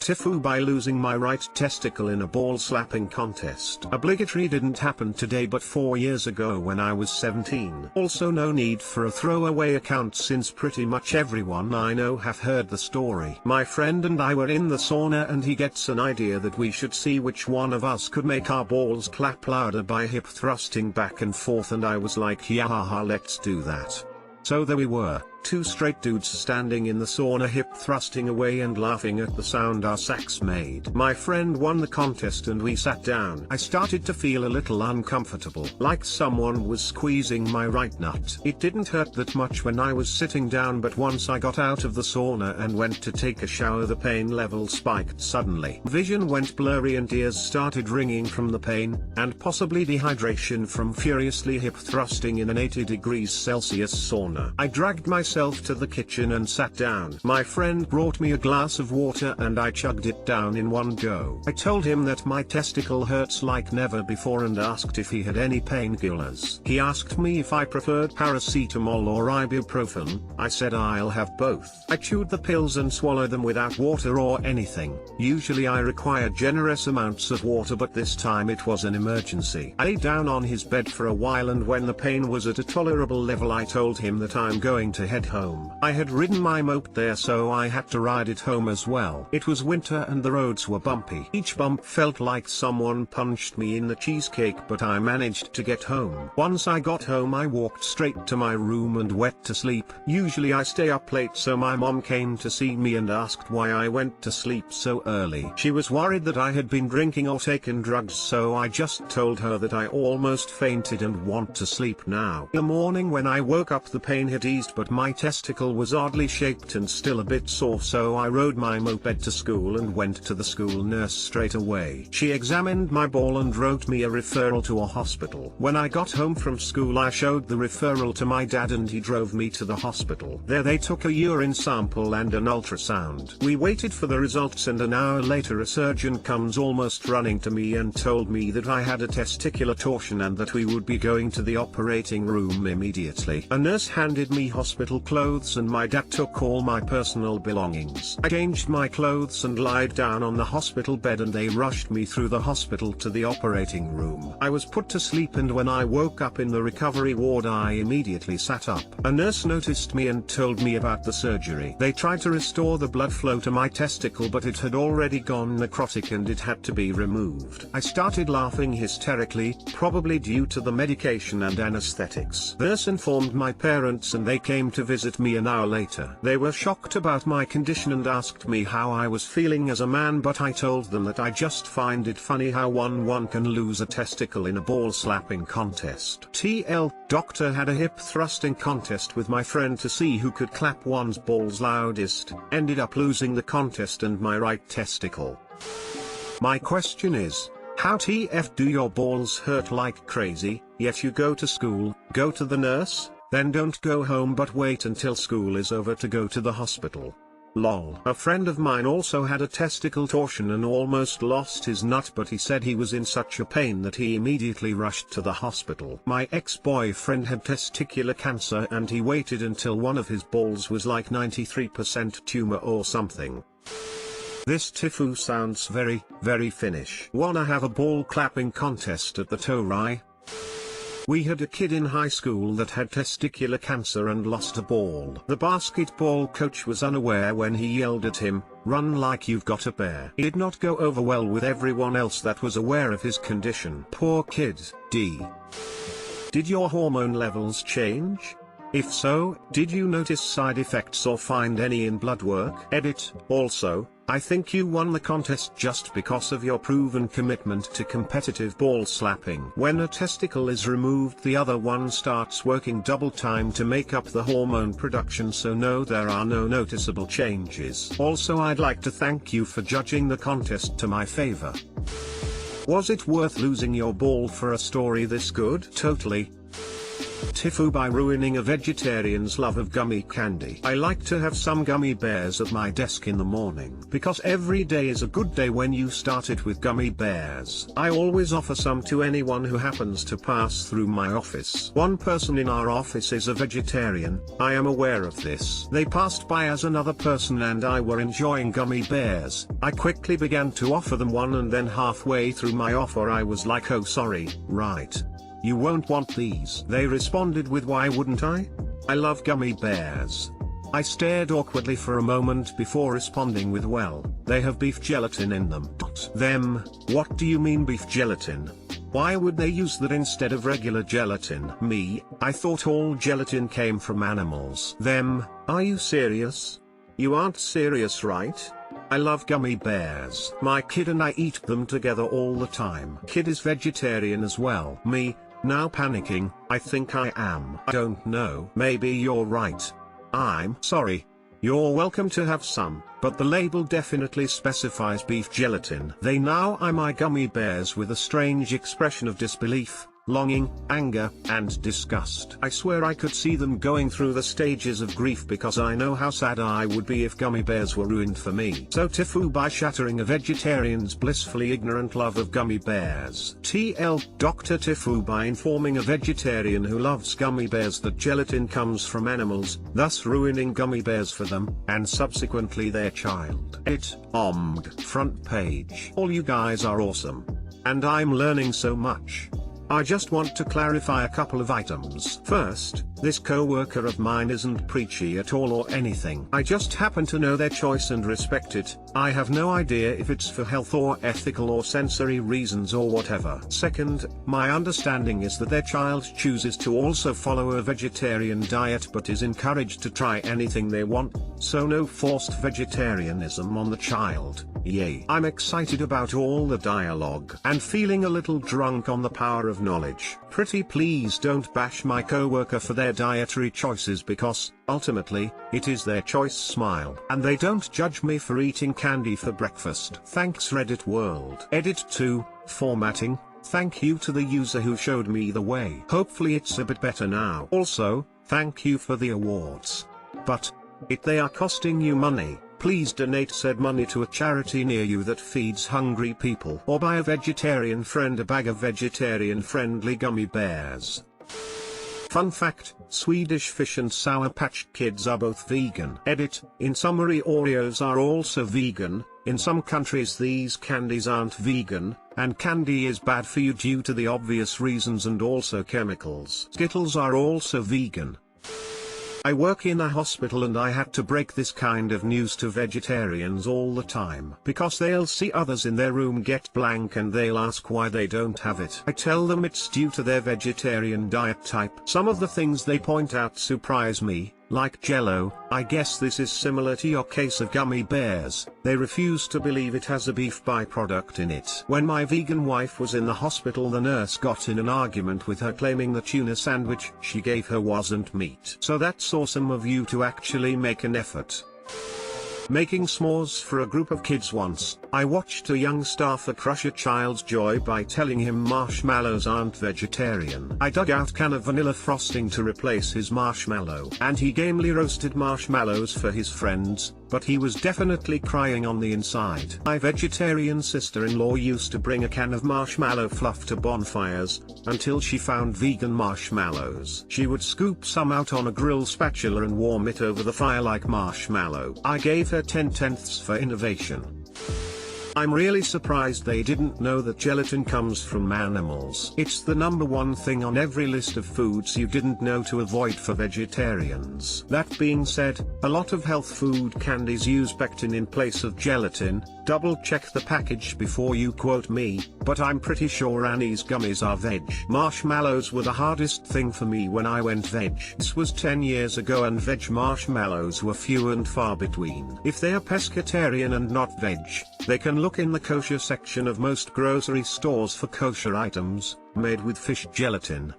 TIFU by losing my right testicle in a ball slapping contest. Obligatory didn't happen today but 4 years ago when I was 17. Also no need for a throwaway account since pretty much everyone I know have heard the story. My friend and I were in the sauna and he gets an idea that we should see which one of us could make our balls clap louder by hip thrusting back and forth, and I was like, yeah haha, let's do that. So there we were, two straight dudes standing in the sauna hip thrusting away and laughing at the sound our sacks made. My friend won the contest and we sat down. I started to feel a little uncomfortable, like someone was squeezing my right nut. It didn't hurt that much when I was sitting down, but once I got out of the sauna and went to take a shower, the pain level spiked suddenly. Vision went blurry and ears started ringing from the pain, and possibly dehydration from furiously hip thrusting in an 80 degrees Celsius sauna. I dragged myself to the kitchen and sat down. My friend brought me a glass of water and I chugged it down in one go. I told him that my testicle hurts like never before and asked if he had any painkillers. He asked me if I preferred paracetamol or ibuprofen. I said I'll have both. I chewed the pills and swallowed them without water or anything. Usually I require generous amounts of water, but this time it was an emergency. I lay down on his bed for a while, and when the pain was at a tolerable level I told him that I'm going to head home. I had ridden my moped there, so I had to ride it home as well. It was winter and the roads were bumpy. Each bump felt like someone punched me in the cheesecake, but I managed to get home. Once I got home I walked straight to my room and went to sleep. Usually I stay up late, so my mom came to see me and asked why I went to sleep so early. She was worried that I had been drinking or taken drugs, so I just told her that I almost fainted and want to sleep now. In the morning when I woke up the pain had eased, but my testicle was oddly shaped and still a bit sore, so I rode my moped to school and went to the school nurse straight away. She examined my ball and wrote me a referral to a hospital. When I got home from school I showed the referral to my dad and he drove me to the hospital. There they took a urine sample and an ultrasound. We waited for the results and an hour later a surgeon comes almost running to me and told me that I had a testicular torsion and that we would be going to the operating room immediately. A nurse handed me hospital clothes and my dad took all my personal belongings. I changed my clothes and lied down on the hospital bed and they rushed me through the hospital to the operating room. I was put to sleep, and when I woke up in the recovery ward I immediately sat up. A nurse noticed me and told me about the surgery. They tried to restore the blood flow to my testicle, but it had already gone necrotic and it had to be removed. I started laughing hysterically, probably due to the medication and anesthetics. The nurse informed my parents and they came to visit me an hour later. They were shocked about my condition and asked me how I was feeling as a man, but I told them that I just find it funny how one can lose a testicle in a ball slapping contest. TL Doctor had a hip thrusting contest with my friend to see who could clap one's balls loudest. Ended up losing the contest and my right testicle. My question is, how TF do your balls hurt like crazy, yet you go to school, go to the nurse, then don't go home but wait until school is over to go to the hospital? Lol. A friend of mine also had a testicle torsion and almost lost his nut, but he said he was in such a pain that he immediately rushed to the hospital. My ex-boyfriend had testicular cancer and he waited until one of his balls was like 93% tumor or something. This TIFU sounds very, very Finnish. Wanna have a ball clapping contest at the Torai? We had a kid in high school that had testicular cancer and lost a ball. The basketball coach was unaware when he yelled at him, "Run like you've got a bear." It did not go over well with everyone else that was aware of his condition. Poor kid. Did your hormone levels change? If so, did you notice side effects or find any in blood work? Edit. Also, I think you won the contest just because of your proven commitment to competitive ball slapping. When a testicle is removed the other one starts working double time to make up the hormone production, so no, there are no noticeable changes. Also, I'd like to thank you for judging the contest to my favor. Was it worth losing your ball for a story this good? Totally. TIFU by ruining a vegetarian's love of gummy candy. I like to have some gummy bears at my desk in the morning, because every day is a good day when you start it with gummy bears. I always offer some to anyone who happens to pass through my office. One person in our office is a vegetarian, I am aware of this. They passed by as another person and I were enjoying gummy bears. I quickly began to offer them one, and then halfway through my offer I was like, oh sorry, right. You won't want these. They responded with, why wouldn't I? I love gummy bears. I stared awkwardly for a moment before responding with, well, they have beef gelatin in them. Them, what do you mean beef gelatin? Why would they use that instead of regular gelatin? Me, I thought all gelatin came from animals. Them, are you serious? You aren't serious, right? I love gummy bears. My kid and I eat them together all the time. Kid is vegetarian as well. Me, now panicking, I think I am. I don't know. Maybe you're right. I'm sorry. You're welcome to have some, but the label definitely specifies beef gelatin. They now eye my gummy bears with a strange expression of disbelief, longing, anger, and disgust. I swear I could see them going through the stages of grief, because I know how sad I would be if gummy bears were ruined for me. So TIFU by shattering a vegetarian's blissfully ignorant love of gummy bears. TL Dr. TIFU by informing a vegetarian who loves gummy bears that gelatin comes from animals, thus ruining gummy bears for them, and subsequently their child. Front page. All you guys are awesome. And I'm learning so much. I just want to clarify a couple of items. First, this co-worker of mine isn't preachy at all or anything. I just happen to know their choice and respect it. I have no idea if it's for health or ethical or sensory reasons or whatever. Second, my understanding is that their child chooses to also follow a vegetarian diet but is encouraged to try anything they want, so no forced vegetarianism on the child. Yay. I'm excited about all the dialogue and feeling a little drunk on the power of knowledge. Pretty please don't bash my co-worker for their dietary choices, because, ultimately, it is their choice. Smile. And they don't judge me for eating candy for breakfast. Thanks Reddit world. Edit 2, formatting. Thank you to the user who showed me the way. Hopefully it's a bit better now. Also, thank you for the awards. But, if they are costing you money, please donate said money to a charity near you that feeds hungry people, or buy a vegetarian friend a bag of vegetarian-friendly gummy bears. Fun fact, Swedish Fish and Sour Patch Kids are both vegan. Edit, in summary Oreos are also vegan. In some countries these candies aren't vegan, and candy is bad for you due to the obvious reasons and also chemicals. Skittles are also vegan. I work in a hospital and I had to break this kind of news to vegetarians all the time, because they'll see others in their room get blank and they'll ask why they don't have it. I tell them it's due to their vegetarian diet type. Some of the things they point out surprise me, like Jell-O. I guess this is similar to your case of gummy bears. They refuse to believe it has a beef byproduct in it. When my vegan wife was in the hospital, the nurse got in an argument with her claiming the tuna sandwich she gave her wasn't meat. So that's awesome of you to actually make an effort. Making s'mores for a group of kids. Once, I watched a young staffer crush a child's joy by telling him marshmallows aren't vegetarian. I dug out a can of vanilla frosting to replace his marshmallow, and he gamely roasted marshmallows for his friends, but he was definitely crying on the inside. My vegetarian sister-in-law used to bring a can of marshmallow fluff to bonfires, until she found vegan marshmallows. She would scoop some out on a grill spatula and warm it over the fire like marshmallow. I gave her 10/10ths for innovation. I'm really surprised they didn't know that gelatin comes from animals. It's the #1 thing on every list of foods you didn't know to avoid for vegetarians. That being said, a lot of health food candies use pectin in place of gelatin. Double check the package before you quote me, but I'm pretty sure Annie's gummies are veg. Marshmallows were the hardest thing for me when I went veg. This was 10 years ago and veg marshmallows were few and far between. If they are pescatarian and not veg, they can look in the kosher section of most grocery stores for kosher items, made with fish gelatin.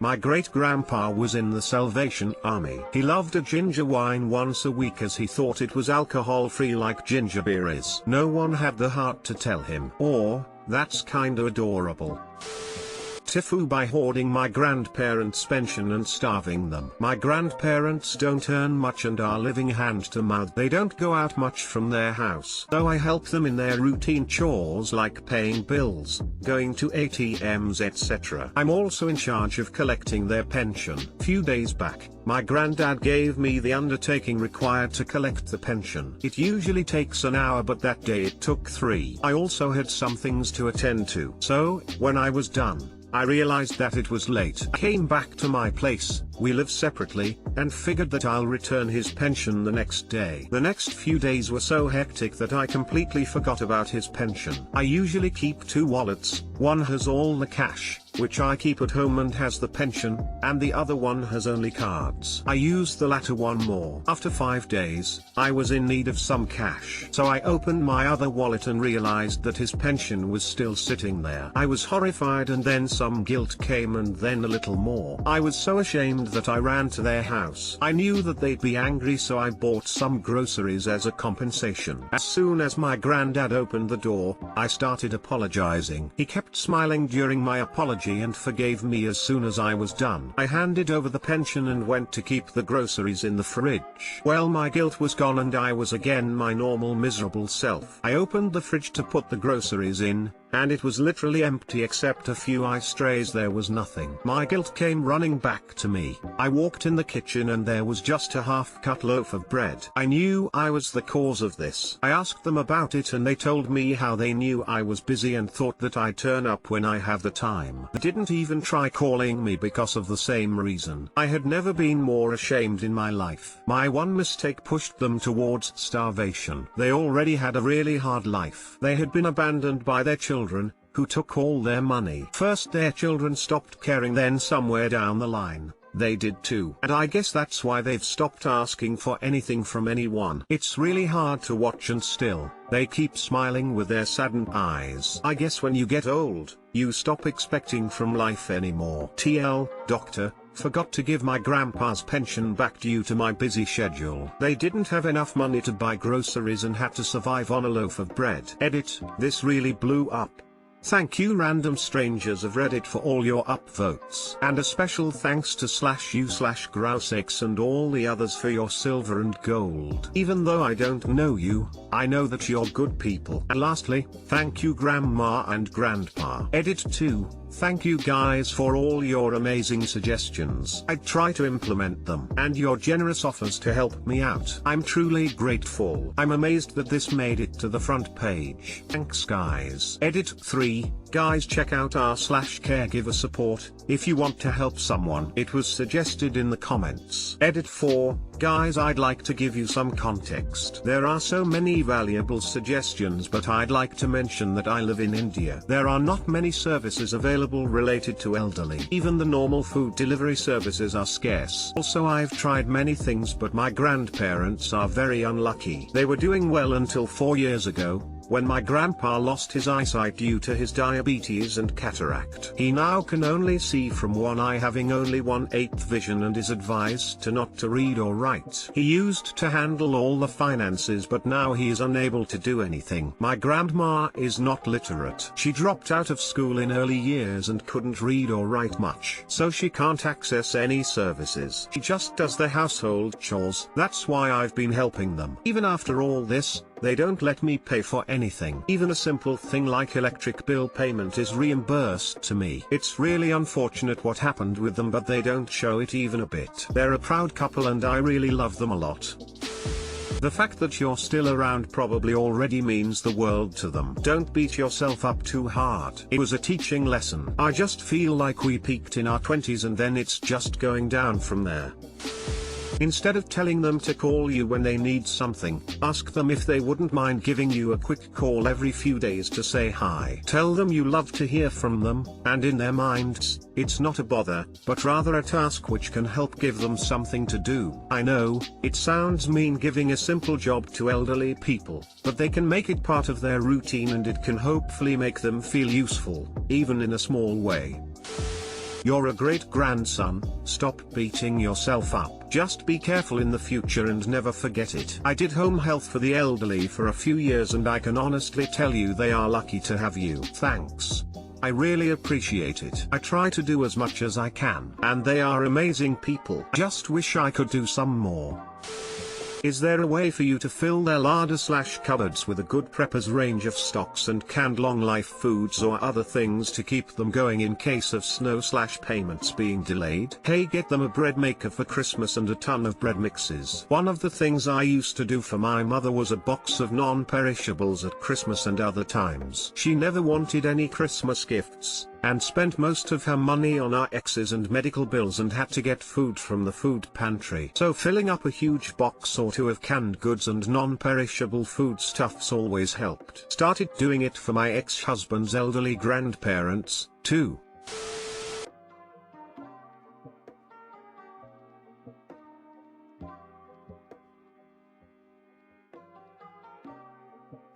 My great-grandpa was in the Salvation Army. He loved a ginger wine once a week as he thought it was alcohol-free like ginger beer is. No one had the heart to tell him. Or, that's kinda adorable. TIFU by hoarding my grandparents' pension and starving them. My grandparents don't earn much and are living hand to mouth. They don't go out much from their house. Though I help them in their routine chores like paying bills, going to ATMs etc. I'm also in charge of collecting their pension. Few days back, my granddad gave me the undertaking required to collect the pension. It usually takes an hour, but that day it took 3. I also had some things to attend to. So, when I was done, I realized that it was late. I came back to my place, we live separately, and figured that I'll return his pension the next day. The next few days were so hectic that I completely forgot about his pension. I usually keep 2 wallets, one has all the cash, which I keep at home and has the pension, and the other one has only cards. I used the latter one more. After 5 days, I was in need of some cash. So I opened my other wallet and realized that his pension was still sitting there. I was horrified, and then some guilt came, and then a little more. I was so ashamed that I ran to their house. I knew that they'd be angry, so I bought some groceries as a compensation. As soon as my granddad opened the door, I started apologizing. He kept smiling during my apology and forgave me as soon as I was done. I handed over the pension and went to keep the groceries in the fridge. Well, my guilt was gone and I was again my normal miserable self. I opened the fridge to put the groceries in, and it was literally empty except a few ice trays. There was nothing. My guilt came running back to me. I walked in the kitchen and there was just a half-cut loaf of bread. I knew I was the cause of this. I asked them about it and they told me how they knew I was busy and thought that I'd turn up when I have the time. They didn't even try calling me because of the same reason. I had never been more ashamed in my life. My one mistake pushed them towards starvation. They already had a really hard life. They had been abandoned by their children, who took all their money. First their children stopped caring, then somewhere down the line, they did too. And I guess that's why they've stopped asking for anything from anyone. It's really hard to watch, and still, they keep smiling with their saddened eyes. I guess when you get old, you stop expecting from life anymore. TL, doctor, forgot to give my grandpa's pension back due to my busy schedule. They didn't have enough money to buy groceries and had to survive on a loaf of bread. Edit, this really blew up. Thank you random strangers of Reddit for all your upvotes. And a special thanks to /u/Grousex and all the others for your silver and gold. Even though I don't know you, I know that you're good people. And lastly, thank you Grandma and Grandpa. Edit 2. Thank you guys for all your amazing suggestions. I try to implement them, and your generous offers to help me out. I'm truly grateful. I'm amazed that this made it to the front page. Thanks guys. Edit 3. Guys, check out r/caregiver support, if you want to help someone. It was suggested in the comments. Edit 4. Guys, I'd like to give you some context. There are so many valuable suggestions, but I'd like to mention that I live in India. There are not many services available related to elderly. Even the normal food delivery services are scarce. Also, I've tried many things, but my grandparents are very unlucky. They were doing well until 4 years ago, when my grandpa lost his eyesight due to his diabetes and cataract. He now can only see from one eye, having only 1/8 vision, and is advised to not to read or write. He used to handle all the finances, but now he is unable to do anything. My grandma is not literate. She dropped out of school in early years and couldn't read or write much, so she can't access any services. She just does the household chores. That's why I've been helping them. Even after all this, they don't let me pay for anything. Even a simple thing like electric bill payment is reimbursed to me. It's really unfortunate what happened with them, but they don't show it even a bit. They're a proud couple and I really love them a lot. The fact that you're still around probably already means the world to them. Don't beat yourself up too hard. It was a teaching lesson. I just feel like we peaked in our 20s and then it's just going down from there. Instead of telling them to call you when they need something, ask them if they wouldn't mind giving you a quick call every few days to say hi. Tell them you love to hear from them, and in their minds, it's not a bother, but rather a task which can help give them something to do. I know, it sounds mean giving a simple job to elderly people, but they can make it part of their routine and it can hopefully make them feel useful, even in a small way. You're a great grandson, stop beating yourself up. Just be careful in the future and never forget it. I did home health for the elderly for a few years and I can honestly tell you they are lucky to have you. Thanks. I really appreciate it. I try to do as much as I can, and they are amazing people. Just wish I could do some more. Is there a way for you to fill their larder/cupboards with a good prepper's range of stocks and canned long-life foods or other things to keep them going in case of snow/payments being delayed? Hey, get them a bread maker for Christmas and a ton of bread mixes. One of the things I used to do for my mother was a box of non-perishables at Christmas and other times. She never wanted any Christmas gifts, and spent most of her money on our exes and medical bills and had to get food from the food pantry. So filling up a huge box or two of canned goods and non-perishable foodstuffs always helped. Started doing it for my ex-husband's elderly grandparents, too.